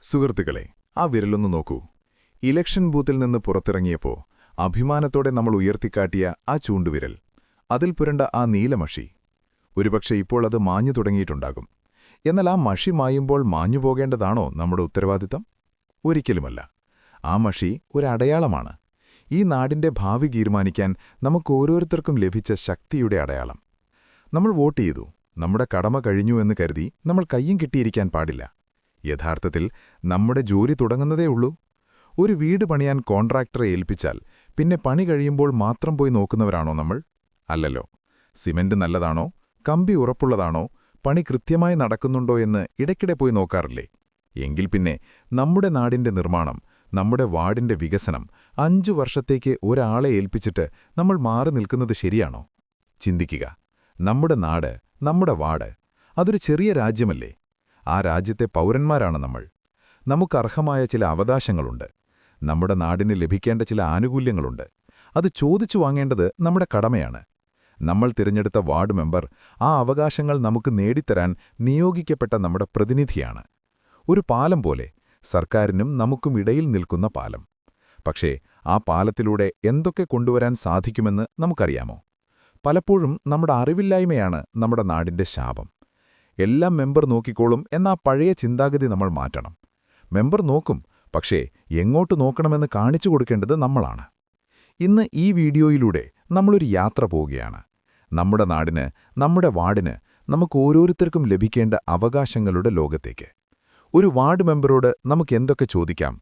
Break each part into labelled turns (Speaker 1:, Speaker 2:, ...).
Speaker 1: സുഹൃത്തുക്കളെ, ആ വിരലൊന്നു നോക്കൂ. ഇലക്ഷൻ ബൂത്തിൽ നിന്ന് പുറത്തിറങ്ങിയപ്പോൾ അഭിമാനത്തോടെ നമ്മൾ ഉയർത്തിക്കാട്ടിയ ആ ചൂണ്ടുവിരൽ, അതിൽ പുരണ്ട ആ നീലമഷി. ഒരുപക്ഷെ ഇപ്പോൾ അത് മാഞ്ഞു തുടങ്ങിയിട്ടുണ്ടാകും. എന്നാൽ ആ മഷി മായുമ്പോൾ മാഞ്ഞുപോകേണ്ടതാണോ നമ്മുടെ ഉത്തരവാദിത്തം? ഒരിക്കലുമല്ല. ആ മഷി ഒരടയാളമാണ്. ഈ നാടിന്റെ ഭാവി തീരുമാനിക്കാൻ നമുക്കോരോരുത്തർക്കും ലഭിച്ച ശക്തിയുടെ അടയാളം. നമ്മൾ വോട്ട് ചെയ്തു, നമ്മുടെ കടമ കഴിഞ്ഞു എന്ന് കരുതി നമ്മൾ കയ്യും കെട്ടിയിരിക്കാൻ പാടില്ല. യഥാർത്ഥത്തിൽ നമ്മുടെ ജോലി തുടങ്ങുന്നതേ ഉള്ളൂ. ഒരു വീട് പണിയാൻ കോൺട്രാക്ടറെ ഏൽപ്പിച്ചാൽ പിന്നെ പണി കഴിയുമ്പോൾ മാത്രം പോയി നോക്കുന്നവരാണോ നമ്മൾ? അല്ലല്ലോ. സിമന്റ് നല്ലതാണോ, കമ്പി ഉറപ്പുള്ളതാണോ, പണി കൃത്യമായി നടക്കുന്നുണ്ടോ എന്ന് ഇടയ്ക്കിടെ പോയി നോക്കാറില്ലേ? എങ്കിൽ പിന്നെ നമ്മുടെ നാടിന്റെ നിർമ്മാണം, നമ്മുടെ വാർഡിന്റെ വികസനം 5 വർഷത്തേക്ക് ഒരാളെ ഏൽപ്പിച്ചിട്ട് നമ്മൾ മാറി നിൽക്കുന്നത് ശരിയാണോ? ചിന്തിക്കുക. നമ്മുടെ നാട്, നമ്മുടെ വാർഡ്, അതൊരു ചെറിയ രാജ്യമല്ലേ? ആ രാജ്യത്തെ പൗരന്മാരാണ് നമ്മൾ. നമുക്കർഹമായ ചില അവകാശങ്ങളുണ്ട്. നമ്മുടെ നാടിന് ലഭിക്കേണ്ട ചില ആനുകൂല്യങ്ങളുണ്ട്. അത് ചോദിച്ചു വാങ്ങേണ്ടത് നമ്മുടെ കടമയാണ്. നമ്മൾ തിരഞ്ഞെടുത്ത വാർഡ് മെമ്പർ ആ അവകാശങ്ങൾ നമുക്ക് നേടിത്തരാൻ നിയോഗിക്കപ്പെട്ട നമ്മുടെ പ്രതിനിധിയാണ്. ഒരു പാലം പോലെ, സർക്കാരിനും നമുക്കും ഇടയിൽ നിൽക്കുന്ന പാലം. പക്ഷേ ആ പാലത്തിലൂടെ എന്തൊക്കെ കൊണ്ടുവരാൻ സാധിക്കുമെന്ന് നമുക്കറിയാമോ? പലപ്പോഴും നമ്മുടെ അറിവില്ലായ്മയാണ് നമ്മുടെ നാടിന്റെ ശാപം. എല്ലാം മെമ്പർ നോക്കിക്കോളും എന്ന പഴയ ചിന്താഗതി നമ്മൾ മാറ്റണം. മെമ്പർ നോക്കും, പക്ഷേ എങ്ങോട്ട് നോക്കണമെന്ന് കാണിച്ചു കൊടുക്കേണ്ടത് നമ്മളാണ്. ഇന്ന് ഈ വീഡിയോയിലൂടെ നമ്മളൊരു യാത്ര പോവുകയാണ്. നമ്മുടെ നാടിന്, നമ്മുടെ വാർഡിന്, നമുക്കോരോരുത്തർക്കും ലഭിക്കേണ്ട അവകാശങ്ങളുടെ ലോകത്തേക്ക്. ഒരു വാർഡ് മെമ്പറോട് നമുക്കെന്തൊക്കെ ചോദിക്കാം?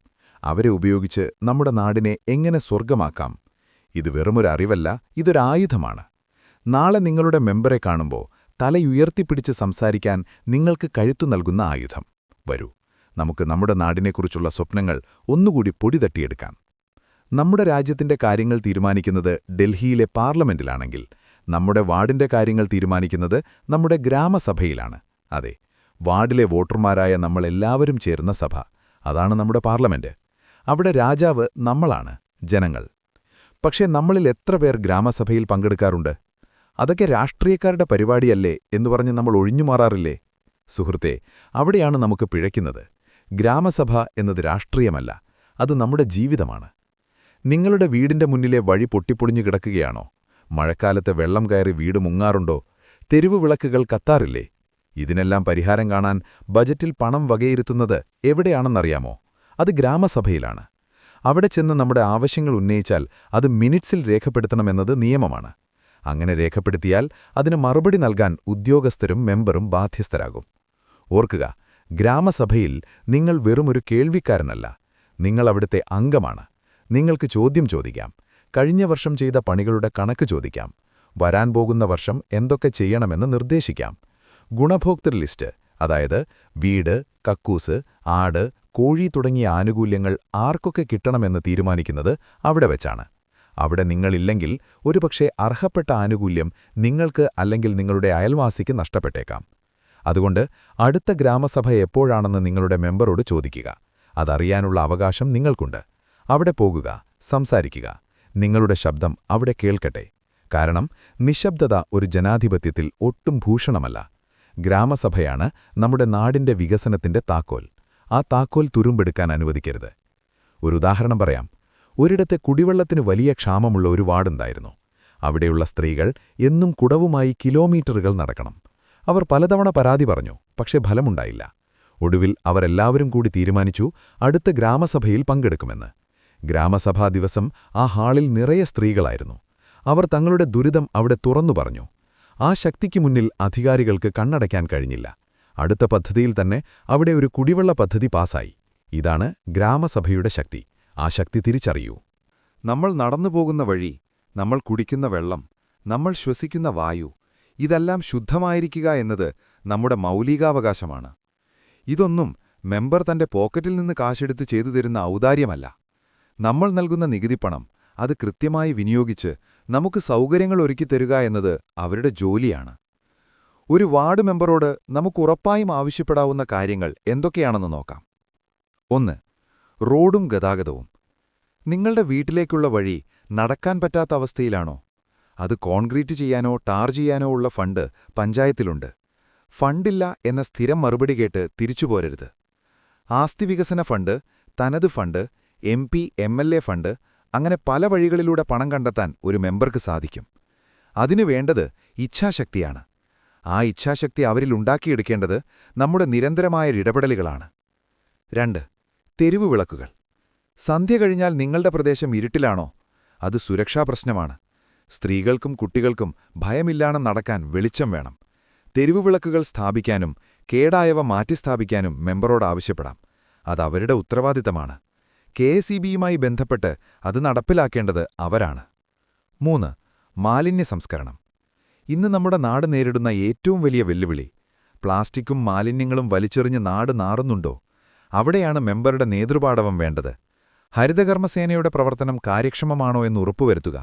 Speaker 1: അവരെ ഉപയോഗിച്ച് നമ്മുടെ നാടിനെ എങ്ങനെ സ്വർഗമാക്കാം? ഇത് വെറുമൊരു അറിവല്ല, ഇതൊരായുധമാണ്. നാളെ നിങ്ങളുടെ മെമ്പറെ കാണുമ്പോൾ തലയുയർത്തിപ്പിടിച്ച് സംസാരിക്കാൻ നിങ്ങൾക്ക് കഴുത്തു നൽകുന്ന ആയുധം. വരൂ, നമുക്ക് നമ്മുടെ നാടിനെക്കുറിച്ചുള്ള സ്വപ്നങ്ങൾ ഒന്നുകൂടി പൊടി തട്ടിയെടുക്കാം. നമ്മുടെ രാജ്യത്തിന്റെ കാര്യങ്ങൾ തീരുമാനിക്കുന്നത് ഡൽഹിയിലെ പാർലമെന്റിലാണെങ്കിൽ, നമ്മുടെ വാർഡിന്റെ കാര്യങ്ങൾ തീരുമാനിക്കുന്നത് നമ്മുടെ ഗ്രാമസഭയിലാണ്. അതെ, വാർഡിലെ വോട്ടർമാരായ നമ്മളെല്ലാവരും ചേർന്ന സഭ, അതാണ് നമ്മുടെ പാർലമെന്റ്. അവിടെ രാജാവ് നമ്മളാണ്, ജനങ്ങൾ. പക്ഷേ നമ്മളിൽ എത്ര പേർ ഗ്രാമസഭയിൽ പങ്കെടുക്കാറുണ്ട്? അതൊക്കെ രാഷ്ട്രീയക്കാരുടെ പരിപാടിയല്ലേ എന്ന് പറഞ്ഞ് നമ്മൾ ഒഴിഞ്ഞുമാറാറില്ലേ? സുഹൃത്തേ, അവിടെയാണ് നമുക്ക് പിഴയ്ക്കുന്നത്. ഗ്രാമസഭ എന്നത് രാഷ്ട്രീയമല്ല, അത് നമ്മുടെ ജീവിതമാണ്. നിങ്ങളുടെ വീടിന്റെ മുന്നിലെ വഴി പൊട്ടിപ്പൊളിഞ്ഞു കിടക്കുകയാണോ? മഴക്കാലത്ത് വെള്ളം കയറി വീട് മുങ്ങാറുണ്ടോ? തെരുവു വിളക്കുകൾ കത്താറില്ലേ? ഇതിനെല്ലാം പരിഹാരം കാണാൻ ബജറ്റിൽ പണം വകയിരുത്തുന്നത് എവിടെയാണെന്നറിയാമോ? അത് ഗ്രാമസഭയിലാണ്. അവിടെ ചെന്ന് നമ്മുടെ ആവശ്യങ്ങൾ ഉന്നയിച്ചാൽ അത് മിനിറ്റ്സിൽ രേഖപ്പെടുത്തണമെന്നത് നിയമമാണ്. അങ്ങനെ രേഖപ്പെടുത്തിയാൽ അതിന് മറുപടി നൽകാൻ ഉദ്യോഗസ്ഥരും മെമ്പറും ബാധ്യസ്ഥരാകും. ഓർക്കുക, ഗ്രാമസഭയിൽ നിങ്ങൾ വെറുമൊരു കേൾവിക്കാരനല്ല, നിങ്ങൾ അവിടുത്തെ അംഗമാണ്. നിങ്ങൾക്ക് ചോദ്യം ചോദിക്കാം, കഴിഞ്ഞ വർഷം ചെയ്ത പണികളുടെ കണക്ക് ചോദിക്കാം, വരാൻ പോകുന്ന വർഷം എന്തൊക്കെ ചെയ്യണമെന്ന് നിർദ്ദേശിക്കാം. ഗുണഭോക്തൃ ലിസ്റ്റ്, അതായത് വീട്, കക്കൂസ്, ആട്, കോഴി തുടങ്ങിയ ആനുകൂല്യങ്ങൾ ആർക്കൊക്കെ കിട്ടണമെന്ന് തീരുമാനിക്കുന്നത് അവിടെ വെച്ചാണ്. അവിടെ നിങ്ങളില്ലെങ്കിൽ ഒരുപക്ഷെ അർഹപ്പെട്ട ആനുകൂല്യം നിങ്ങൾക്ക് അല്ലെങ്കിൽ നിങ്ങളുടെ അയൽവാസിക്ക് നഷ്ടപ്പെട്ടേക്കാം. അതുകൊണ്ട് അടുത്ത ഗ്രാമസഭ എപ്പോഴാണെന്ന് നിങ്ങളുടെ മെമ്പറോട് ചോദിക്കുക. അതറിയാനുള്ള അവകാശം നിങ്ങൾക്കുണ്ട്. അവിടെ പോകുക, സംസാരിക്കുക. നിങ്ങളുടെ ശബ്ദം അവിടെ കേൾക്കട്ടെ. കാരണം നിശബ്ദത ഒരു ജനാധിപത്യത്തിൽ ഒട്ടും ഭൂഷണമല്ല. ഗ്രാമസഭയാണ് നമ്മുടെ നാടിന്റെ വികസനത്തിന്റെ താക്കോൽ. ആ താക്കോൽ തുരുമ്പെടുക്കാൻ അനുവദിക്കരുത്. ഒരു ഉദാഹരണം പറയാം. ഒരിടത്തെ കുടിവെള്ളത്തിന് വലിയ ക്ഷാമമുള്ള ഒരു വാർഡുണ്ടായിരുന്നു. അവിടെയുള്ള സ്ത്രീകൾ എന്നും കുടവുമായി കിലോമീറ്ററുകൾ നടക്കണം. അവർ പലതവണ പരാതി പറഞ്ഞു, പക്ഷേ ഫലമുണ്ടായില്ല. ഒടുവിൽ അവരെല്ലാവരും കൂടി തീരുമാനിച്ചു അടുത്ത ഗ്രാമസഭയിൽ പങ്കെടുക്കുമെന്ന്. ഗ്രാമസഭാ ദിവസം ആ ഹാളിൽ നിറയെ സ്ത്രീകളായിരുന്നു. അവർ തങ്ങളുടെ ദുരിതം അവിടെ തുറന്നു പറഞ്ഞു. ആ ശക്തിക്ക് മുന്നിൽ അധികാരികൾക്ക് കണ്ണടയ്ക്കാൻ കഴിഞ്ഞില്ല. അടുത്ത പദ്ധതിയിൽ തന്നെ അവിടെ ഒരു കുടിവെള്ള പദ്ധതി പാസായി. ഇതാണ് ഗ്രാമസഭയുടെ ശക്തി. ആ ശക്തി തിരിച്ചറിയൂ.
Speaker 2: നമ്മൾ നടന്നുപോകുന്ന വഴി, നമ്മൾ കുടിക്കുന്ന വെള്ളം, നമ്മൾ ശ്വസിക്കുന്ന വായു, ഇതെല്ലാം ശുദ്ധമായിരിക്കുക എന്നത് നമ്മുടെ മൗലികാവകാശമാണ്. ഇതൊന്നും മെമ്പർ തന്റെ പോക്കറ്റിൽ നിന്ന് കാശെടുത്ത് ചെയ്തു തരുന്ന ഔദാര്യമല്ല. നമ്മൾ നൽകുന്ന നികുതിപ്പണം അത് കൃത്യമായി വിനിയോഗിച്ച് നമുക്ക് സൗകര്യങ്ങൾ ഒരുക്കിത്തരുക എന്നത് അവരുടെ ജോലിയാണ്. ഒരു വാർഡ് മെമ്പറോട് നമുക്കുറപ്പായും ആവശ്യപ്പെടാവുന്ന കാര്യങ്ങൾ എന്തൊക്കെയാണെന്ന് നോക്കാം. 1. റോഡും ഗതാഗതവും. നിങ്ങളുടെ വീട്ടിലേക്കുള്ള വഴി നടക്കാൻ പറ്റാത്ത അവസ്ഥയിലാണോ? അത് കോൺക്രീറ്റ് ചെയ്യാനോ ടാർ ചെയ്യാനോ ഉള്ള ഫണ്ട് പഞ്ചായത്തിലുണ്ട്. ഫണ്ടില്ല എന്ന സ്ഥിരം മറുപടി കേട്ട് തിരിച്ചുപോരരുത്. ആസ്തി വികസന ഫണ്ട്, തനത് ഫണ്ട്, MP, MLA ഫണ്ട്, അങ്ങനെ പല വഴികളിലൂടെ പണം കണ്ടെത്താൻ ഒരു മെമ്പർക്ക് സാധിക്കും. അതിനു വേണ്ടത് ഇച്ഛാശക്തിയാണ്. ആ ഇച്ഛാശക്തി അവരിൽ ഉണ്ടാക്കിയെടുക്കേണ്ടത് നമ്മുടെ നിരന്തരമായ ഇടപെടലുകളാണ്. 2. തെരുവ് വിളക്കുകൾ. സന്ധ്യ കഴിഞ്ഞാൽ നിങ്ങളുടെ പ്രദേശം ഇരുട്ടിലാണോ? അത് സുരക്ഷാ പ്രശ്നമാണ്. സ്ത്രീകൾക്കും കുട്ടികൾക്കും ഭയമില്ലാതെ നടക്കാൻ വെളിച്ചം വേണം. തെരുവ് വിളക്കുകൾ സ്ഥാപിക്കാനും കേടായവ മാറ്റിസ്ഥാപിക്കാനും മെമ്പറോട് ആവശ്യപ്പെടാം. അത് അവരുടെ ഉത്തരവാദിത്തമാണ്. KSEBയുമായി ബന്ധപ്പെട്ട് അത് നടപ്പിലാക്കേണ്ടത് അവരാണ്. 3. മാലിന്യ സംസ്കരണം. ഇന്ന് നമ്മുടെ നാട് നേരിടുന്ന ഏറ്റവും വലിയ വെല്ലുവിളി പ്ലാസ്റ്റിക്കും മാലിന്യങ്ങളും വലിച്ചെറിഞ്ഞ് നാട് നാറുന്നുണ്ടോ? അവിടെയാണ് മെമ്പറുടെ നേതൃപാടവം വേണ്ടത്. ഹരിതകർമ്മസേനയുടെ പ്രവർത്തനം കാര്യക്ഷമമാണോ എന്ന് ഉറപ്പുവരുത്തുക.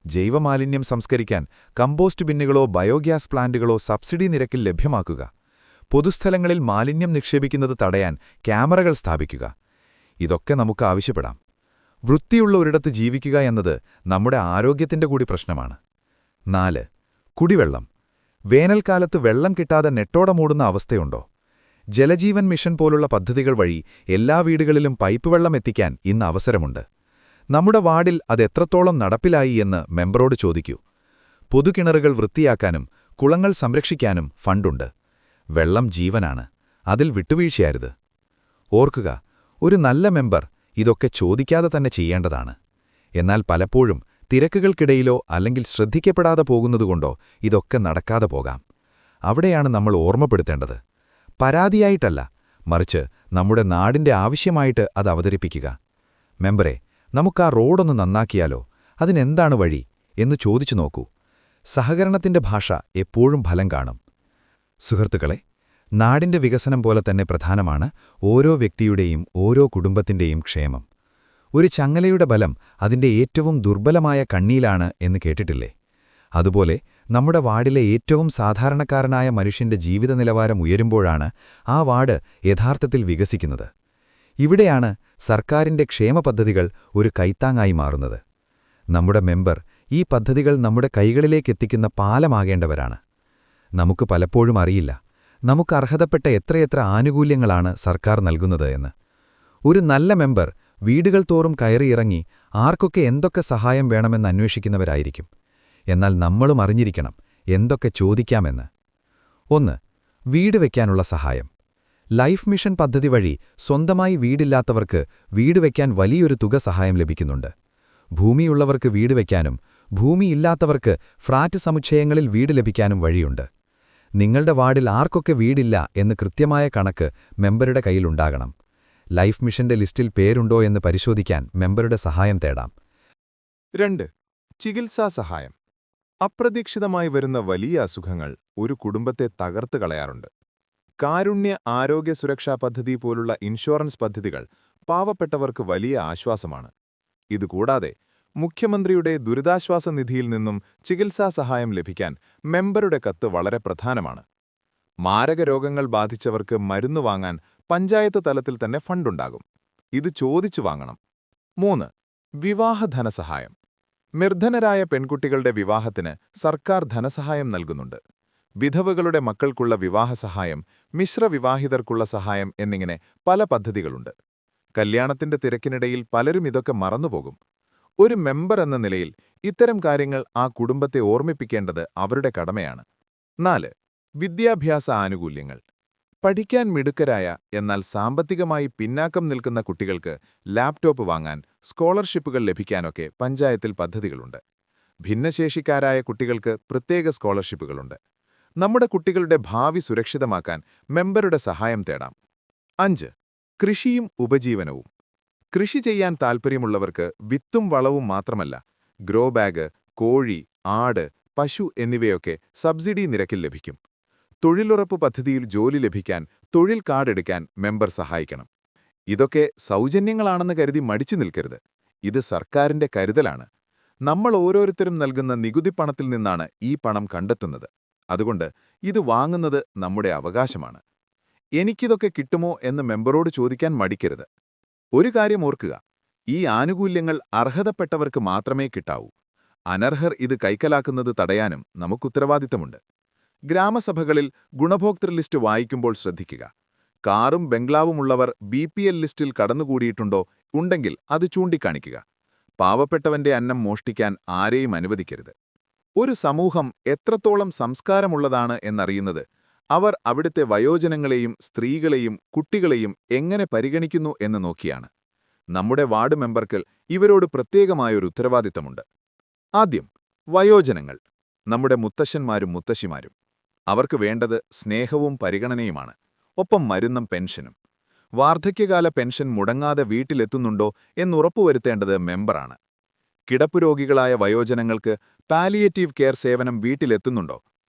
Speaker 2: ജൈവമാലിന്യം സംസ്കരിക്കാൻ കമ്പോസ്റ്റ് ബിന്നുകളോ ബയോഗ്യാസ് പ്ലാന്റുകളോ സബ്സിഡി നിരക്കിൽ ലഭ്യമാക്കുക. പൊതുസ്ഥലങ്ങളിൽ മാലിന്യം നിക്ഷേപിക്കുന്നത് തടയാൻ ക്യാമറകൾ സ്ഥാപിക്കുക. ഇതൊക്കെ നമുക്ക് ആവശ്യപ്പെടാം. വൃത്തിയുള്ള ഒരിടത്ത് ജീവിക്കുക എന്നത് നമ്മുടെ ആരോഗ്യത്തിന്റെ കൂടി പ്രശ്നമാണ്. 4. കുടിവെള്ളം. വേനൽക്കാലത്ത് വെള്ളം കിട്ടാതെ നെട്ടോടെ മൂടുന്ന അവസ്ഥയുണ്ടോ? ജലജീവൻ മിഷൻ പോലുള്ള പദ്ധതികൾ വഴി എല്ലാ വീടുകളിലും പൈപ്പ് വെള്ളം എത്തിക്കാൻ ഇന്ന് അവസരമുണ്ട്. നമ്മുടെ വാർഡിൽ അതെത്രത്തോളം നടപ്പിലായി എന്ന് മെമ്പറോട് ചോദിക്കൂ. പൊതുകിണറുകൾ വൃത്തിയാക്കാനും കുളങ്ങൾ സംരക്ഷിക്കാനും ഫണ്ടുണ്ട്. വെള്ളം ജീവനാണ്, അതിൽ വിട്ടുവീഴ്ചയരുത്. ഓർക്കുക, ഒരു നല്ല മെമ്പർ ഇതൊക്കെ ചോദിക്കാതെ തന്നെ ചെയ്യേണ്ടതാണ്. എന്നാൽ പലപ്പോഴും തിരക്കുകൾക്കിടയിലോ അല്ലെങ്കിൽ ശ്രദ്ധിക്കപ്പെടാതെ പോകുന്നതുകൊണ്ടോ ഇതൊക്കെ നടക്കാതെ പോകാം. അവിടെയാണ് നമ്മൾ ഓർമ്മപ്പെടുത്തേണ്ടത്. പരാതിയായിട്ടല്ല, മറിച്ച് നമ്മുടെ നാടിന്റെ ആവശ്യമായിട്ട് അത് അവതരിപ്പിക്കുക. മെമ്പറെ, നമുക്കാ റോഡൊന്ന് നന്നാക്കിയാലോ? അതിനെന്താണ് വഴി എന്ന് ചോദിച്ചു നോക്കൂ. സഹകരണത്തിന്റെ ഭാഷ എപ്പോഴും ഫലം കാണും. സുഹൃത്തുക്കളെ, നാടിന്റെ വികസനം പോലെ തന്നെ പ്രധാനമാണ് ഓരോ വ്യക്തിയുടെയും ഓരോ കുടുംബത്തിന്റെയും ക്ഷേമം. ഒരു ചങ്ങലയുടെ ബലം അതിന്റെ ഏറ്റവും ദുർബലമായ കണ്ണിയിലാണ് എന്ന് കേട്ടിട്ടില്ലേ? അതുപോലെ നമ്മുടെ വാർഡിലെ ഏറ്റവും സാധാരണക്കാരനായ മനുഷ്യന്റെ ജീവിത നിലവാരം ഉയരുമ്പോഴാണ് ആ വാർഡ് യഥാർത്ഥത്തിൽ വികസിക്കുന്നത്. ഇവിടെയാണ് സർക്കാരിന്റെ ക്ഷേമ പദ്ധതികൾ ഒരു കൈത്താങ്ങായി മാറുന്നത്. നമ്മുടെ മെമ്പർ ഈ പദ്ധതികൾ നമ്മുടെ കൈകളിലേക്കെത്തിക്കുന്ന പാലമാകേണ്ടവരാണ്. നമുക്ക് പലപ്പോഴും അറിയില്ല നമുക്ക് അർഹതപ്പെട്ട എത്രയെത്ര ആനുകൂല്യങ്ങളാണ് സർക്കാർ നൽകുന്നത് എന്ന്. ഒരു നല്ല മെമ്പർ വീടുകൾ തോറും കയറിയിറങ്ങി ആർക്കൊക്കെ എന്തൊക്കെ സഹായം വേണമെന്ന് അന്വേഷിക്കുന്നവരായിരിക്കും. എന്നാൽ നമ്മളും അറിഞ്ഞിരിക്കണം എന്തൊക്കെ ചോദിക്കാമെന്ന്. 1. വീട് വയ്ക്കാനുള്ള സഹായം. ലൈഫ് മിഷൻ പദ്ധതി വഴി സ്വന്തമായി വീടില്ലാത്തവർക്ക് വീട് വയ്ക്കാൻ വലിയൊരു തുക സഹായം ലഭിക്കുന്നുണ്ട്. ഭൂമിയുള്ളവർക്ക് വീട് വയ്ക്കാനും ഭൂമിയില്ലാത്തവർക്ക് ഫ്ളാറ്റ് സമുച്ചയങ്ങളിൽ വീട് ലഭിക്കാനും വഴിയുണ്ട്. നിങ്ങളുടെ വാർഡിൽ ആർക്കൊക്കെ വീടില്ല എന്ന് കൃത്യമായ കണക്ക് മെമ്പറുടെ കയ്യിലുണ്ടാകണം. ലൈഫ് മിഷന്റെ ലിസ്റ്റിൽ പേരുണ്ടോ എന്ന് പരിശോധിക്കാൻ മെമ്പറുടെ സഹായം തേടാം.
Speaker 1: 2. ചികിത്സാ സഹായം. അപ്രതീക്ഷിതമായി വരുന്ന വലിയ അസുഖങ്ങൾ ഒരു കുടുംബത്തെ തകർത്ത് കളയാറുണ്ട്. കാരുണ്യ ആരോഗ്യ സുരക്ഷാ പദ്ധതി പോലുള്ള ഇൻഷുറൻസ് പദ്ധതികൾ പാവപ്പെട്ടവർക്ക് വലിയ ആശ്വാസമാണ്. ഇതുകൂടാതെ മുഖ്യമന്ത്രിയുടെ ദുരിതാശ്വാസ നിധിയിൽ നിന്നും ചികിത്സാ സഹായം ലഭിക്കാൻ മെമ്പറുടെ കത്ത് വളരെ പ്രധാനമാണ്. മാരക രോഗങ്ങൾ ബാധിച്ചവർക്ക് മരുന്ന് വാങ്ങാൻ പഞ്ചായത്ത് തലത്തിൽ തന്നെ ഫണ്ടുണ്ടാകും. ഇത് ചോദിച്ചു വാങ്ങണം. 3. വിവാഹ ധനസഹായം. നിർധനരായ പെൺകുട്ടികളുടെ വിവാഹത്തിന് സർക്കാർ ധനസഹായം നൽകുന്നുണ്ട്. വിധവകളുടെ മക്കൾക്കുള്ള വിവാഹസഹായം, മിശ്രവിവാഹിതർക്കുള്ള സഹായം എന്നിങ്ങനെ പല പദ്ധതികളുണ്ട്. കല്യാണത്തിന്റെ തിരക്കിനിടയിൽ പലരും ഇതൊക്കെ മറന്നുപോകും. ഒരു മെമ്പർ എന്ന നിലയിൽ ഇത്തരം കാര്യങ്ങൾ ആ കുടുംബത്തെ ഓർമ്മിപ്പിക്കേണ്ടത് അവരുടെ കടമയാണ്. 4. വിദ്യാഭ്യാസ ആനുകൂല്യങ്ങൾ. പഠിക്കാൻ മിടുക്കരായ എന്നാൽ സാമ്പത്തികമായി പിന്നാക്കം നിൽക്കുന്ന കുട്ടികൾക്ക് ലാപ്ടോപ്പ് വാങ്ങാൻ, സ്കോളർഷിപ്പുകൾ ലഭിക്കാനൊക്കെ പഞ്ചായത്തിൽ പദ്ധതികളുണ്ട്. ഭിന്നശേഷിക്കാരായ കുട്ടികൾക്ക് പ്രത്യേക സ്കോളർഷിപ്പുകളുണ്ട്. നമ്മുടെ കുട്ടികളുടെ ഭാവി സുരക്ഷിതമാക്കാൻ മെമ്പറുടെ സഹായം തേടാം. 5. കൃഷിയും ഉപജീവനവും. കൃഷി ചെയ്യാൻ താൽപ്പര്യമുള്ളവർക്ക് വിത്തും വളവും മാത്രമല്ല, ഗ്രോ ബാഗ്, കോഴി, ആട്, പശു എന്നിവയൊക്കെ സബ്സിഡി നിരക്കിൽ ലഭിക്കും. തൊഴിലുറപ്പ് പദ്ധതിയിൽ ജോലി ലഭിക്കാൻ തൊഴിൽ കാർഡെടുക്കാൻ മെമ്പർ സഹായിക്കണം. ഇതൊക്കെ സൗജന്യങ്ങളാണെന്ന് കരുതി മടിച്ചു നിൽക്കരുത്. ഇത് സർക്കാരിന്റെ കരുതലാണ്. നമ്മൾ ഓരോരുത്തരും നൽകുന്ന നികുതിപ്പണത്തിൽ നിന്നാണ് ഈ പണം കണ്ടെത്തുന്നത്. അതുകൊണ്ട് ഇത് വാങ്ങുന്നത് നമ്മുടെ അവകാശമാണ്. എനിക്കിതൊക്കെ കിട്ടുമോ എന്ന് മെമ്പറോട് ചോദിക്കാൻ മടിക്കരുത്. ഒരു കാര്യം ഓർക്കുക, ഈ ആനുകൂല്യങ്ങൾ അർഹതപ്പെട്ടവർക്ക് മാത്രമേ കിട്ടാവൂ. അനർഹർ ഇത് കൈക്കലാക്കുന്നത് തടയാനും നമുക്കുത്തരവാദിത്തമുണ്ട്. ഗ്രാമസഭകളിൽ ഗുണഭോക്തൃ ലിസ്റ്റ് വായിക്കുമ്പോൾ ശ്രദ്ധിക്കുക. കാറും ബംഗ്ലാവുമുള്ളവർ BPL ലിസ്റ്റിൽ കടന്നുകൂടിയിട്ടുണ്ടോ? ഉണ്ടെങ്കിൽ അത് ചൂണ്ടിക്കാണിക്കുക. പാവപ്പെട്ടവന്റെ അന്നം മോഷ്ടിക്കാൻ ആരെയും അനുവദിക്കരുത്. ഒരു സമൂഹം എത്രത്തോളം സംസ്കാരമുള്ളതാണ് എന്നറിയുന്നത് അവർ അവിടുത്തെ വയോജനങ്ങളെയും സ്ത്രീകളെയും കുട്ടികളെയും എങ്ങനെ പരിഗണിക്കുന്നു എന്ന് നോക്കിയാണ്. നമ്മുടെ വാർഡ് മെമ്പർക്ക് ഇവരോട് പ്രത്യേകമായൊരു ഉത്തരവാദിത്തമുണ്ട്. ആദ്യം, വയോജനങ്ങൾ, നമ്മുടെ മുത്തശ്ശന്മാരും മുത്തശ്ശിമാരും. അവർക്ക് വേണ്ടത് സ്നേഹവും പരിഗണനയുമാണ്, ഒപ്പം മരുന്നും പെൻഷനും. വാർദ്ധക്യകാല പെൻഷൻ മുടങ്ങാതെ വീട്ടിലെത്തുന്നുണ്ടോ എന്നുറപ്പുവരുത്തേണ്ടത് മെമ്പറാണ്. കിടപ്പുരോഗികളായ വയോജനങ്ങൾക്ക് പാലിയേറ്റീവ് കെയർ സേവനം വീട്ടിലെത്തുന്നുണ്ടോ?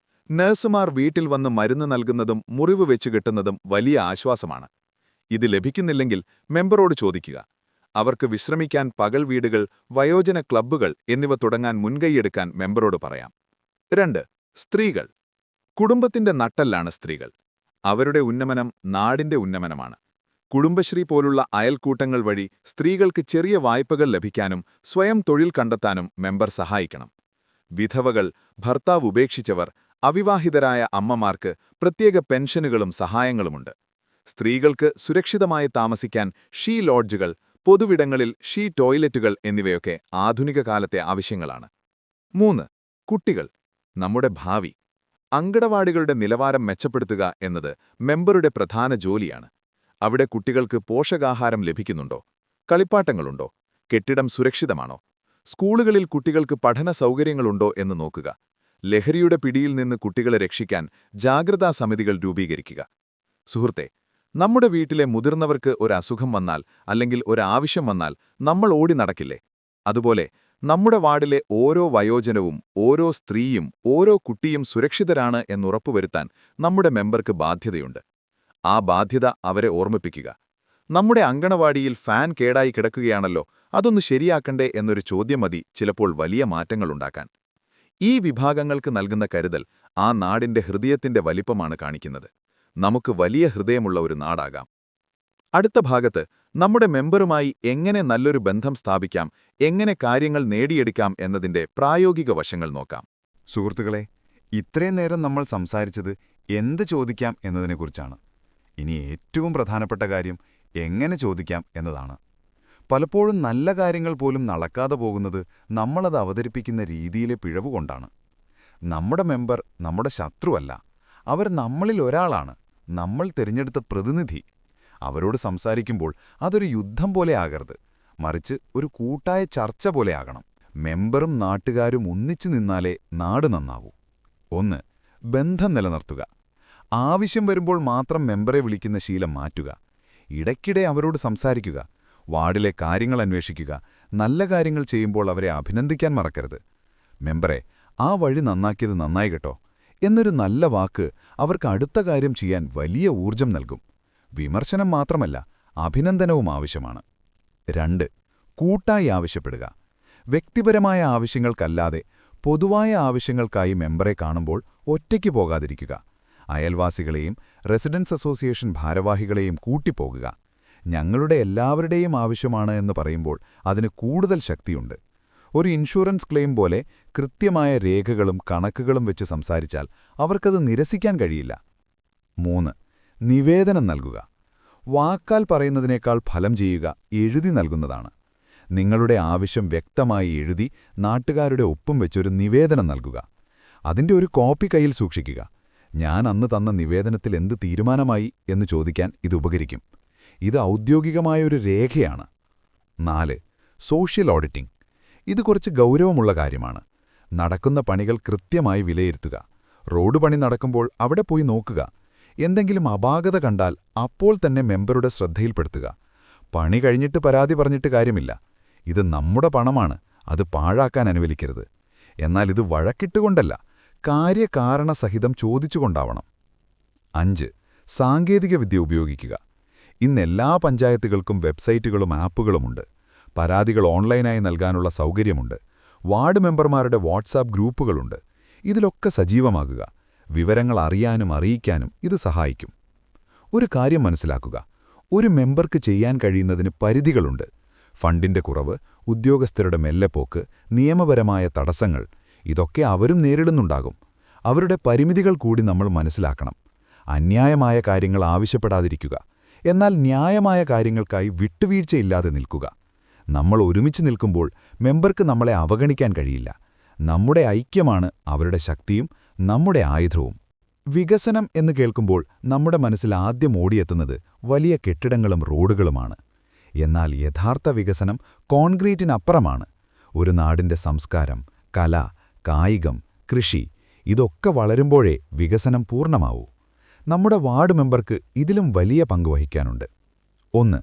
Speaker 1: നഴ്സുമാർ വീട്ടിൽ വന്ന് മരുന്ന് നൽകുന്നതും മുറിവ് വെച്ചു കെട്ടുന്നതും വലിയ ആശ്വാസമാണ്. ഇത് ലഭിക്കുന്നില്ലെങ്കിൽ മെമ്പറോട് ചോദിക്കുക. അവർക്ക് വിശ്രമിക്കാൻ പകൽ വീടുകൾ, വയോജന ക്ലബ്ബുകൾ എന്നിവ തുടങ്ങാൻ മുൻകൈയെടുക്കാൻ മെമ്പറോട് പറയാം. 2. സ്ത്രീകൾ. കുടുംബത്തിന്റെ നട്ടെല്ലാണ് സ്ത്രീകൾ. അവരുടെ ഉന്നമനം നാടിന്റെ ഉന്നമനമാണ്. കുടുംബശ്രീ പോലുള്ള അയൽക്കൂട്ടങ്ങൾ വഴി സ്ത്രീകൾക്ക് ചെറിയ വായ്പകൾ ലഭിക്കാനും സ്വയം തൊഴിൽ കണ്ടെത്താനും മെമ്പർ സഹായിക്കണം. വിധവകൾ, ഭർത്താവ് ഉപേക്ഷിച്ചവർ, അവിവാഹിതരായ അമ്മമാർക്ക് പ്രത്യേക പെൻഷനുകളും സഹായങ്ങളുമുണ്ട്. സ്ത്രീകൾക്ക് സുരക്ഷിതമായി താമസിക്കാൻ ഷീ ലോഡ്ജുകൾ, പൊതുവിടങ്ങളിൽ ഷീ ടോയ്ലറ്റുകൾ എന്നിവയൊക്കെ ആധുനിക കാലത്തെ ആവശ്യങ്ങളാണ്. 3. കുട്ടികൾ, നമ്മുടെ ഭാവി. അങ്കണവാടികളുടെ നിലവാരം മെച്ചപ്പെടുത്തുക എന്നത് മെമ്പറുടെ പ്രധാന ജോലിയാണ്. അവിടെ കുട്ടികൾക്ക് പോഷകാഹാരം ലഭിക്കുന്നുണ്ടോ? കളിപ്പാട്ടങ്ങളുണ്ടോ? കെട്ടിടം സുരക്ഷിതമാണോ? സ്കൂളുകളിൽ കുട്ടികൾക്ക് പഠന സൗകര്യങ്ങളുണ്ടോ എന്ന് നോക്കുക. ലഹരിയുടെ പിടിയിൽ നിന്ന് കുട്ടികളെ രക്ഷിക്കാൻ ജാഗ്രതാ സമിതികൾ രൂപീകരിക്കുക. സുഹൃത്തെ, നമ്മുടെ വീട്ടിലെ മുതിർന്നവർക്ക് ഒരു അസുഖം വന്നാൽ അല്ലെങ്കിൽ ഒരാവശ്യം വന്നാൽ നമ്മൾ ഓടി നടക്കില്ലേ? അതുപോലെ നമ്മുടെ വാർഡിലെ ഓരോ വയോജനവും, ഓരോ സ്ത്രീയും, ഓരോ കുട്ടിയും സുരക്ഷിതരാണ് എന്നുറപ്പുവരുത്താൻ നമ്മുടെ മെമ്പർക്ക് ബാധ്യതയുണ്ട്. ആ ബാധ്യത അവരെ ഓർമ്മിപ്പിക്കുക. നമ്മുടെ അങ്കണവാടിയിൽ ഫാൻ കേടായി കിടക്കുകയാണല്ലോ, അതൊന്ന് ശരിയാക്കണ്ടേ എന്നൊരു ചോദ്യം മതി ചിലപ്പോൾ വലിയ മാറ്റങ്ങളുണ്ടാക്കാൻ. ഈ വിഭാഗങ്ങൾക്ക് നൽകുന്ന കരുതൽ ആ നാടിന്റെ ഹൃദയത്തിന്റെ വലിപ്പമാണ് കാണിക്കുന്നത്. നമുക്ക് വലിയ ഹൃദയമുള്ള ഒരു നാടാകാം. അടുത്ത ഭാഗത്ത് നമ്മുടെ മെമ്പറുമായി എങ്ങനെ നല്ലൊരു ബന്ധം സ്ഥാപിക്കാം, എങ്ങനെ കാര്യങ്ങൾ നേടിയെടുക്കാം എന്നതിന്റെ പ്രായോഗിക വശങ്ങൾ നോക്കാം.
Speaker 2: സുഹൃത്തുക്കളെ, ഇത്രയും നേരം നമ്മൾ സംസാരിച്ചത് എന്ത് ചോദിക്കാം എന്നതിനെക്കുറിച്ചാണ്. ഇനി ഏറ്റവും പ്രധാനപ്പെട്ട കാര്യം എങ്ങനെ ചോദിക്കാം എന്നതാണ്. പലപ്പോഴും നല്ല കാര്യങ്ങൾ പോലും നടക്കാതെ പോകുന്നത് നമ്മളത് അവതരിപ്പിക്കുന്ന രീതിയിലെ പിഴവുകൊണ്ടാണ്. നമ്മുടെ മെമ്പർ നമ്മുടെ ശത്രുവല്ല, അവർ നമ്മളിൽ ഒരാളാണ്, നമ്മൾ തിരഞ്ഞെടുത്ത പ്രതിനിധി. അവരോട് സംസാരിക്കുമ്പോൾ അതൊരു യുദ്ധം പോലെ ആകരുത്, മറിച്ച് ഒരു കൂട്ടായ ചർച്ച പോലെ ആകണം. മെമ്പറും നാട്ടുകാരും ഒന്നിച്ചു നിന്നാലേ നാട് നന്നാവൂ. 1. ബന്ധം നിലനിർത്തുക. ആവശ്യം വരുമ്പോൾ മാത്രം മെമ്പറെ വിളിക്കുന്ന ശീലം മാറ്റുക. ഇടയ്ക്കിടെ അവരോട് സംസാരിക്കുക, വാർഡിലെ കാര്യങ്ങൾ അന്വേഷിക്കുക, നല്ല കാര്യങ്ങൾ ചെയ്യുമ്പോൾ അവരെ അഭിനന്ദിക്കാൻ മറക്കരുത്. മെമ്പറെ, ആ വഴി നന്നാക്കിയത് നന്നായി കേട്ടോ എന്നൊരു നല്ല വാക്ക് അവർക്ക് അടുത്ത കാര്യം ചെയ്യാൻ വലിയ ഊർജം നൽകും. വിമർശനം മാത്രമല്ല, അഭിനന്ദനവും ആവശ്യമാണ്. 2. കൂട്ടായി ആവശ്യപ്പെടുക. വ്യക്തിപരമായ ആവശ്യങ്ങൾക്കല്ലാതെ പൊതുവായ ആവശ്യങ്ങൾക്കായി മെമ്പറെ കാണുമ്പോൾ ഒറ്റയ്ക്ക് പോകാതിരിക്കുക. അയൽവാസികളെയും റെസിഡൻസ് അസോസിയേഷൻ ഭാരവാഹികളെയും കൂട്ടിപ്പോകുക. ഞങ്ങളുടെ എല്ലാവരുടെയും ആവശ്യമാണ് എന്ന് പറയുമ്പോൾ അതിന് കൂടുതൽ ശക്തിയുണ്ട്. ഒരു ഇൻഷുറൻസ് ക്ലെയിം പോലെ കൃത്യമായ രേഖകളും കണക്കുകളും വെച്ച് സംസാരിച്ചാൽ അവർക്കത് നിരസിക്കാൻ കഴിയില്ല. 3. നിവേദനം നൽകുക. വാക്കാൽ പറയുന്നതിനേക്കാൾ ഫലം ചെയ്യുക എഴുതി നൽകുന്നതാണ്. നിങ്ങളുടെ ആവശ്യം വ്യക്തമായി എഴുതി നാട്ടുകാരുടെ ഒപ്പം വെച്ചൊരു നിവേദനം നൽകുക. അതിൻ്റെ ഒരു കോപ്പി കയ്യിൽ സൂക്ഷിക്കുക. ഞാൻ അന്ന് തന്ന നിവേദനത്തിൽ എന്ത് തീരുമാനമായി എന്ന് ചോദിക്കാൻ ഇത് ഉപകരിക്കും. ഇത് ഔദ്യോഗികമായൊരു രേഖയാണ്. 4. Social auditing. ഇത് കുറച്ച് ഗൗരവമുള്ള കാര്യമാണ്. നടക്കുന്ന പണികൾ കൃത്യമായി വിലയിരുത്തുക. റോഡ് പണി നടക്കുമ്പോൾ അവിടെ പോയി നോക്കുക. എന്തെങ്കിലും അപാകത കണ്ടാൽ അപ്പോൾ തന്നെ മെമ്പറുടെ ശ്രദ്ധയിൽപ്പെടുത്തുക. പണി കഴിഞ്ഞിട്ട് പരാതി പറഞ്ഞിട്ട് കാര്യമില്ല. ഇത് നമ്മുടെ പണമാണ്, അത് പാഴാക്കാൻ അനുവദിക്കരുത്. എന്നാൽ ഇത് വഴക്കിട്ടുകൊണ്ടല്ല, കാര്യകാരണസഹിതം ചോദിച്ചുകൊണ്ടാവണം. 5. സാങ്കേതികവിദ്യ ഉപയോഗിക്കുക. ഇന്നെല്ലാ പഞ്ചായത്തുകൾക്കും വെബ്സൈറ്റുകളും ആപ്പുകളുമുണ്ട്. പരാതികൾ ഓൺലൈനായി നൽകാനുള്ള സൗകര്യമുണ്ട്. വാർഡ് മെമ്പർമാരുടെ വാട്സാപ്പ് ഗ്രൂപ്പുകളുണ്ട്. ഇതിലൊക്കെ സജീവമാകുക. വിവരങ്ങൾ അറിയാനും അറിയിക്കാനും ഇത് സഹായിക്കും. ഒരു കാര്യം മനസ്സിലാക്കുക, ഒരു മെമ്പർക്ക് ചെയ്യാൻ കഴിയുന്നതിന് പരിധികളുണ്ട്. ഫണ്ടിന്റെ കുറവ്, ഉദ്യോഗസ്ഥരുടെ മെല്ലെപ്പോക്ക്, നിയമപരമായ തടസ്സങ്ങൾ, ഇതൊക്കെ അവരും നേരിടുന്നുണ്ടാകും. അവരുടെ പരിമിതികൾ കൂടി നമ്മൾ മനസ്സിലാക്കണം. അന്യായമായ കാര്യങ്ങൾ ആവശ്യപ്പെടാതിരിക്കുക, എന്നാൽ ന്യായമായ കാര്യങ്ങൾക്കായി വിട്ടുവീഴ്ചയില്ലാതെ നിൽക്കുക. നമ്മൾ ഒരുമിച്ച് നിൽക്കുമ്പോൾ മെമ്പർക്ക് നമ്മളെ അവഗണിക്കാൻ കഴിയില്ല. നമ്മുടെ ഐക്യമാണ് അവരുടെ ശക്തിയും നമ്മുടെ ആയുധവും. വികസനം എന്ന് കേൾക്കുമ്പോൾ നമ്മുടെ മനസ്സിൽ ആദ്യം ഓടിയെത്തുന്നത് വലിയ കെട്ടിടങ്ങളും റോഡുകളുമാണ്. എന്നാൽ യഥാർത്ഥ വികസനം കോൺക്രീറ്റിനപ്പുറമാണ്. ഒരു നാടിന്റെ സംസ്കാരം, കല, കായികം, കൃഷി ഇതൊക്കെ വളരുമ്പോഴേ വികസനം പൂർണ്ണമാവൂ. നമ്മുടെ വാർഡ് മെമ്പർക്ക് ഇതിലും വലിയ പങ്ക് വഹിക്കാനുണ്ട്. 1.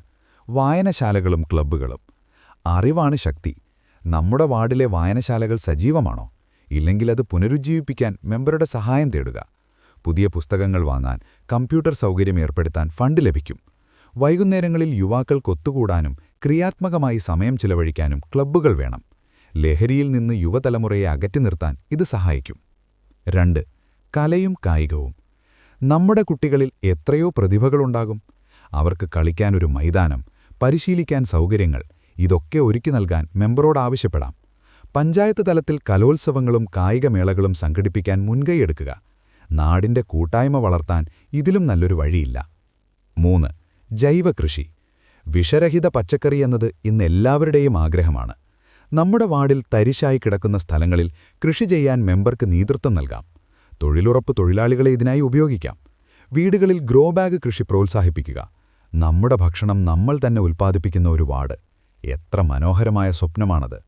Speaker 2: വായനശാലകളും ക്ലബ്ബുകളും. അറിവാണ് ശക്തി. നമ്മുടെ വാർഡിലെ വായനശാലകൾ സജീവമാണോ? ഇല്ലെങ്കിൽ അത് പുനരുജ്ജീവിപ്പിക്കാൻ മെമ്പറുടെ സഹായം തേടുക. പുതിയ പുസ്തകങ്ങൾ വാങ്ങാൻ, കമ്പ്യൂട്ടർ സൗകര്യം ഏർപ്പെടുത്താൻ ഫണ്ട് ലഭിക്കും. വൈകുന്നേരങ്ങളിൽ യുവാക്കൾക്ക് ഒത്തുകൂടാനും ക്രിയാത്മകമായി സമയം ചിലവഴിക്കാനും ക്ലബ്ബുകൾ വേണം. ലഹരിയിൽ നിന്ന് യുവതലമുറയെ അകറ്റി നിർത്താൻ ഇത് സഹായിക്കും. 2. കലയും കായികവും. നമ്മുടെ കുട്ടികളിൽ എത്രയോ പ്രതിഭകളുണ്ടാകും. അവർക്ക് കളിക്കാനൊരു മൈതാനം, പരിശീലിക്കാൻ സൗകര്യങ്ങൾ ഇതൊക്കെ ഒരുക്കി നൽകാൻ മെമ്പറോട് ആവശ്യപ്പെടാം. പഞ്ചായത്ത് തലത്തിൽ കലോത്സവങ്ങളും കായികമേളകളും സംഘടിപ്പിക്കാൻ മുൻകൈയെടുക്കുക. നാടിന്റെ കൂട്ടായ്മ വളർത്താൻ ഇതിലും നല്ലൊരു വഴിയില്ല. 3. ജൈവകൃഷി. വിഷരഹിത പച്ചക്കറി എന്നത് ഇന്ന് എല്ലാവരുടെയും ആഗ്രഹമാണ്. നമ്മുടെ വാർഡിൽ തരിശായി കിടക്കുന്ന സ്ഥലങ്ങളിൽ കൃഷി ചെയ്യാൻ മെമ്പർക്ക് നേതൃത്വം നൽകാം. തൊഴിലുറപ്പ് തൊഴിലാളികളെ ഇതിനായി ഉപയോഗിക്കാം. വീടുകളിൽ ഗ്രോ ബാഗ് കൃഷി പ്രോത്സാഹിപ്പിക്കുക. നമ്മുടെ ഭക്ഷണം നമ്മൾ തന്നെ ഉൽപ്പാദിപ്പിക്കുന്ന ഒരു വാർഡ്. എത്ര മനോഹരമായ സ്വപ്നമാണത്.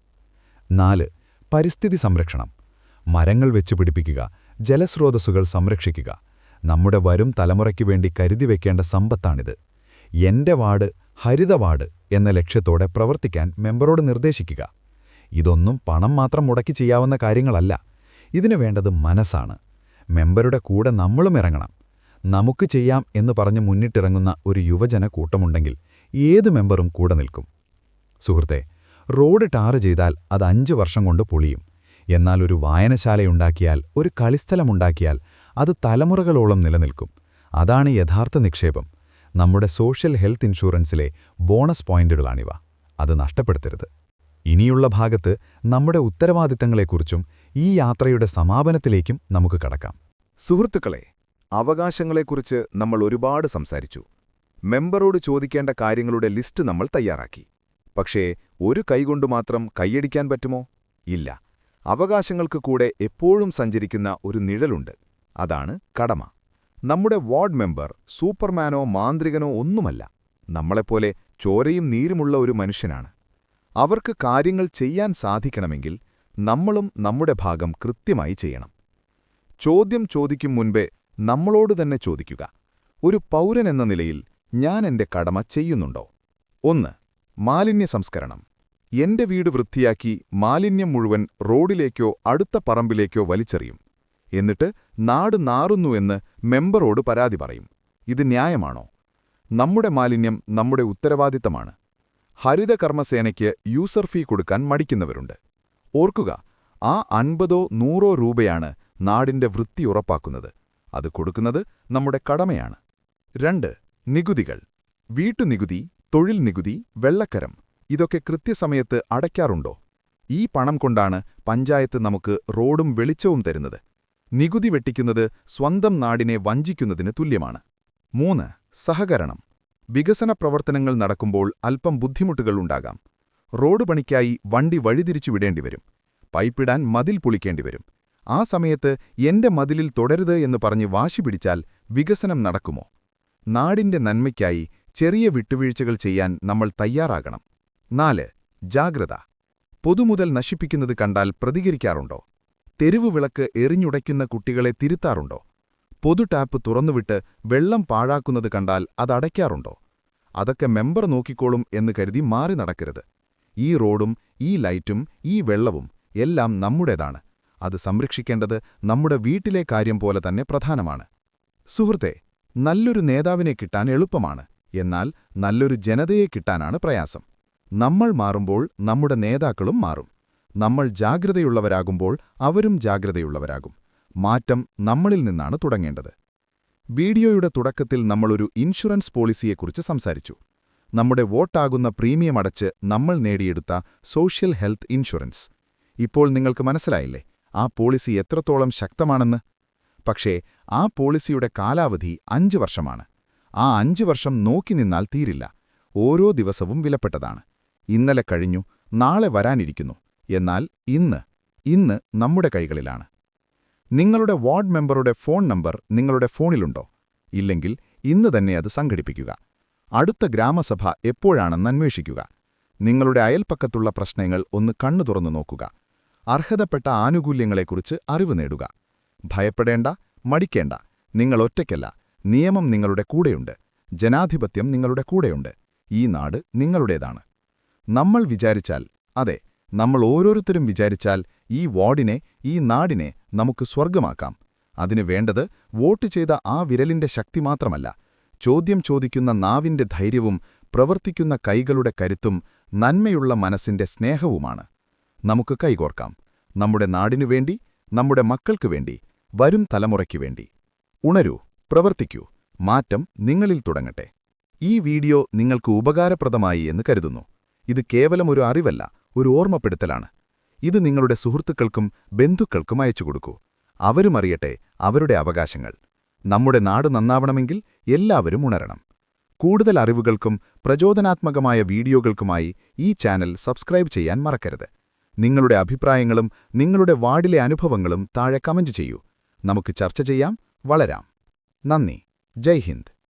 Speaker 2: 4. പരിസ്ഥിതി സംരക്ഷണം. മരങ്ങൾ വെച്ചുപിടിപ്പിക്കുക, ജലസ്രോതസ്സുകൾ സംരക്ഷിക്കുക. നമ്മുടെ വരും തലമുറയ്ക്കു വേണ്ടി കരുതിവെക്കേണ്ട സമ്പത്താണിത്. എന്റെ വാർഡ് ഹരിത വാർഡ് എന്ന ലക്ഷ്യത്തോടെ പ്രവർത്തിക്കാൻ മെമ്പറോട് നിർദ്ദേശിക്കുക. ഇതൊന്നും പണം മാത്രം മുടക്കി ചെയ്യാവുന്ന കാര്യങ്ങളല്ല. ഇതിനു വേണ്ടത് മനസ്സാണ്. മെമ്പറുടെ കൂടെ നമ്മളും ഇറങ്ങണം. നമുക്ക് ചെയ്യാം എന്ന് പറഞ്ഞ് മുന്നിട്ടിറങ്ങുന്ന ഒരു യുവജന കൂട്ടമുണ്ടെങ്കിൽ ഏത് മെമ്പറും കൂടെ നിൽക്കും. സുഹൃത്തെ, റോഡ് ടാറ് ചെയ്താൽ അത് 5 വർഷം കൊണ്ട് പൊളിയും. എന്നാൽ ഒരു വായനശാലയുണ്ടാക്കിയാൽ, ഒരു കളിസ്ഥലമുണ്ടാക്കിയാൽ അത് തലമുറകളോളം നിലനിൽക്കും. അതാണ് യഥാർത്ഥ നിക്ഷേപം. നമ്മുടെ സോഷ്യൽ ഹെൽത്ത് ഇൻഷുറൻസിലെ ബോണസ് പോയിന്റുകളാണിവ. അത് നഷ്ടപ്പെടുത്തരുത്. ഇനിയുള്ള ഭാഗത്ത് നമ്മുടെ ഉത്തരവാദിത്തങ്ങളെക്കുറിച്ചും ഈ യാത്രയുടെ സമാപനത്തിലേക്കും നമുക്ക് കടക്കാം.
Speaker 1: സുഹൃത്തുക്കളെ, അവകാശങ്ങളെക്കുറിച്ച് നമ്മൾ ഒരുപാട് സംസാരിച്ചു. മെമ്പറോട് ചോദിക്കേണ്ട കാര്യങ്ങളുടെ ലിസ്റ്റ് നമ്മൾ തയ്യാറാക്കി. പക്ഷേ ഒരു കൈകൊണ്ടു മാത്രം കൈയടിക്കാൻ പറ്റുമോ? ഇല്ല. അവകാശങ്ങൾക്ക് കൂടെ എപ്പോഴും സഞ്ചരിക്കുന്ന ഒരു നിഴലുണ്ട്. അതാണ് കടമ. നമ്മുടെ വാർഡ് മെമ്പർ സൂപ്പർമാനോ മാന്ത്രികനോ ഒന്നുമല്ല. നമ്മളെപ്പോലെ ചോരയും നീരുമുള്ള ഒരു മനുഷ്യനാണ്. അവർക്ക് കാര്യങ്ങൾ ചെയ്യാൻ സാധിക്കണമെങ്കിൽ നമ്മളും നമ്മുടെ ഭാഗം കൃത്യമായി ചെയ്യണം. ചോദ്യം ചോദിക്കും മുൻപേ നമ്മളോട് തന്നെ ചോദിക്കുക, ഒരു പൗരനെന്ന നിലയിൽ ഞാൻ എന്റെ കടമ ചെയ്യുന്നുണ്ടോ? 1. മാലിന്യ സംസ്കരണം. എന്റെ വീട് വൃത്തിയാക്കി മാലിന്യം മുഴുവൻ റോഡിലേക്കോ അടുത്ത പറമ്പിലേക്കോ വലിച്ചെറിയും. എന്നിട്ട് നാട് നാറുന്നുവെന്ന് മെമ്പറോട് പരാതി പറയും. ഇത് ന്യായമാണോ? നമ്മുടെ മാലിന്യം നമ്മുടെ ഉത്തരവാദിത്തമാണ്. ഹരിതകർമ്മസേനയ്ക്ക് യൂസർ ഫീ കൊടുക്കാൻ മടിക്കുന്നവരുണ്ട്. ഓർക്കുക, ആ 50-100 രൂപയാണ് നാടിന്റെ വൃത്തി ഉറപ്പാക്കുന്നത്. അത് കൊടുക്കുന്നത് നമ്മുടെ കടമയാണ്. 2. നികുതികൾ. വീട്ടുനികുതി, തൊഴിൽ നികുതി, വെള്ളക്കരം ഇതൊക്കെ കൃത്യസമയത്ത് അടയ്ക്കാറുണ്ടോ? ഈ പണം കൊണ്ടാണ് പഞ്ചായത്ത് നമുക്ക് റോഡും വെളിച്ചവും തരുന്നത്. നികുതി വെട്ടിക്കുന്നത് സ്വന്തം നാടിനെ വഞ്ചിക്കുന്നതിന് തുല്യമാണ്. 3. സഹകരണം. വികസന പ്രവർത്തനങ്ങൾ നടക്കുമ്പോൾ അല്പം ബുദ്ധിമുട്ടുകൾ ഉണ്ടാകാം. റോഡ് പണിക്കായി വണ്ടി വഴിതിരിച്ചു വിടേണ്ടിവരും. പൈപ്പിടാൻ മതിൽ പൊളിക്കേണ്ടിവരും. ആ സമയത്ത് എന്റെ മതിലിൽ തുടരുത് എന്ന് പറഞ്ഞ് വാശി പിടിച്ചാൽ വികസനം നടക്കുമോ? നാടിന്റെ നന്മയ്ക്കായി ചെറിയ വിട്ടുവീഴ്ചകൾ ചെയ്യാൻ നമ്മൾ തയ്യാറാകണം. 4. ജാഗ്രത. പൊതുമുതൽ നശിപ്പിക്കുന്നത് കണ്ടാൽ പ്രതികരിക്കാറുണ്ടോ? തെരുവു വിളക്ക് എറിഞ്ഞുടയ്ക്കുന്ന കുട്ടികളെ തിരുത്താറുണ്ടോ? പൊതു ടാപ്പ് തുറന്നുവിട്ട് വെള്ളം പാഴാക്കുന്നത് കണ്ടാൽ അതടയ്ക്കാറുണ്ടോ? അതൊക്കെ മെമ്പർ നോക്കിക്കോളും എന്ന് കരുതി മാറി നടക്കരുത്. ഈ റോഡും ഈ ലൈറ്റും ഈ വെള്ളവും എല്ലാം നമ്മുടേതാണ്. അത് സംരക്ഷിക്കേണ്ടത് നമ്മുടെ വീട്ടിലെ കാര്യം പോലെ തന്നെ പ്രധാനമാണ്. സുഹൃത്തെ, നല്ലൊരു നേതാവിനെ കിട്ടാൻ എളുപ്പമാണ്. എന്നാൽ നല്ലൊരു ജനതയെ കിട്ടാനാണ് പ്രയാസം. നമ്മൾ മാറുമ്പോൾ നമ്മുടെ നേതാക്കളും മാറും. നമ്മൾ ജാഗ്രതയുള്ളവരാകുമ്പോൾ അവരും ജാഗ്രതയുള്ളവരാകും. മാറ്റം നമ്മളിൽ നിന്നാണ് തുടങ്ങേണ്ടത്. വീഡിയോയുടെ തുടക്കത്തിൽ നമ്മളൊരു ഇൻഷുറൻസ് പോളിസിയെക്കുറിച്ച് സംസാരിച്ചു. നമ്മുടെ വോട്ടാകുന്ന പ്രീമിയം അടച്ച് നമ്മൾ നേടിയെടുത്ത സോഷ്യൽ ഹെൽത്ത് ഇൻഷുറൻസ്. ഇപ്പോൾ നിങ്ങൾക്ക് മനസ്സിലായില്ലേ ആ പോളിസി എത്രത്തോളം ശക്തമാണെന്ന്? പക്ഷേ
Speaker 3: ആ പോളിസിയുടെ കാലാവധി 5 വർഷമാണ്. ആ 5 വർഷം നോക്കി നിന്നാൽ തീരില്ല. ഓരോ ദിവസവും വിലപ്പെട്ടതാണ്. ഇന്നലെ കഴിഞ്ഞു, നാളെ വരാനിരിക്കുന്നു. എന്നാൽ ഇന്ന് നമ്മുടെ കൈകളിലാണ്. നിങ്ങളുടെ വാർഡ് മെമ്പറുടെ ഫോൺ നമ്പർ നിങ്ങളുടെ ഫോണിലുണ്ടോ? ഇല്ലെങ്കിൽ ഇന്ന് തന്നെ അത് സംഘടിപ്പിക്കുക. അടുത്ത ഗ്രാമസഭ എപ്പോഴാണെന്ന് അന്വേഷിക്കുക. നിങ്ങളുടെ അയൽപ്പക്കത്തുള്ള പ്രശ്നങ്ങൾ ഒന്ന് കണ്ണു തുറന്നു നോക്കുക. അർഹതപ്പെട്ട ആനുകൂല്യങ്ങളെക്കുറിച്ച് അറിവ് നേടുക. ഭയപ്പെടേണ്ട, മടിക്കേണ്ട. നിങ്ങൾ ഒറ്റയ്ക്കല്ല. നിയമം നിങ്ങളുടെ കൂടെയുണ്ട്. ജനാധിപത്യം നിങ്ങളുടെ കൂടെയുണ്ട്. ഈ നാട് നിങ്ങളുടേതാണ്. നമ്മൾ വിചാരിച്ചാൽ, അതെ, നമ്മൾ ഓരോരുത്തരും വിചാരിച്ചാൽ ഈ വാർഡിനെ, ഈ നാടിനെ നമുക്ക് സ്വർഗമാക്കാം. അതിനു വേണ്ടത് വോട്ട് ചെയ്ത ആ വിരലിന്റെ ശക്തി മാത്രമല്ല, ചോദ്യം ചോദിക്കുന്ന നാവിന്റെ ധൈര്യവും പ്രവർത്തിക്കുന്ന കൈകളുടെ കരുത്തും നന്മയുള്ള മനസ്സിന്റെ സ്നേഹവുമാണ്. നമുക്ക് കൈകോർക്കാം. നമ്മുടെ നാടിനുവേണ്ടി, നമ്മുടെ മക്കൾക്കുവേണ്ടി, വരും തലമുറയ്ക്കുവേണ്ടി. ഉണരൂ, പ്രവർത്തിക്കൂ. മാറ്റം നിങ്ങളിൽ തുടങ്ങട്ടെ. ഈ വീഡിയോ നിങ്ങൾക്ക് ഉപകാരപ്രദമായി എന്ന് കരുതുന്നു. ഇത് കേവലം ഒരു അറിവല്ല, ഒരു ഓർമ്മപ്പെടുത്തലാണ്. ഇത് നിങ്ങളുടെ സുഹൃത്തുക്കൾക്കും ബന്ധുക്കൾക്കും അയച്ചുകൊടുക്കൂ. അവരും അറിയട്ടെ അവരുടെ അവകാശങ്ങൾ. നമ്മുടെ നാട് നന്നാവണമെങ്കിൽ എല്ലാവരും ഉണരണം. കൂടുതൽ അറിവുകൾക്കും പ്രചോദനാത്മകമായ വീഡിയോകൾക്കുമായി ഈ ചാനൽ സബ്സ്ക്രൈബ് ചെയ്യാൻ മറക്കരുത്. നിങ്ങളുടെ അഭിപ്രായങ്ങളും നിങ്ങളുടെ വാർഡിലെ അനുഭവങ്ങളും താഴെ കമന്റ് ചെയ്യൂ. നമുക്ക് ചർച്ച ചെയ്യാം, വളരാം. നന്ദി. ജയ് ഹിന്ദ്.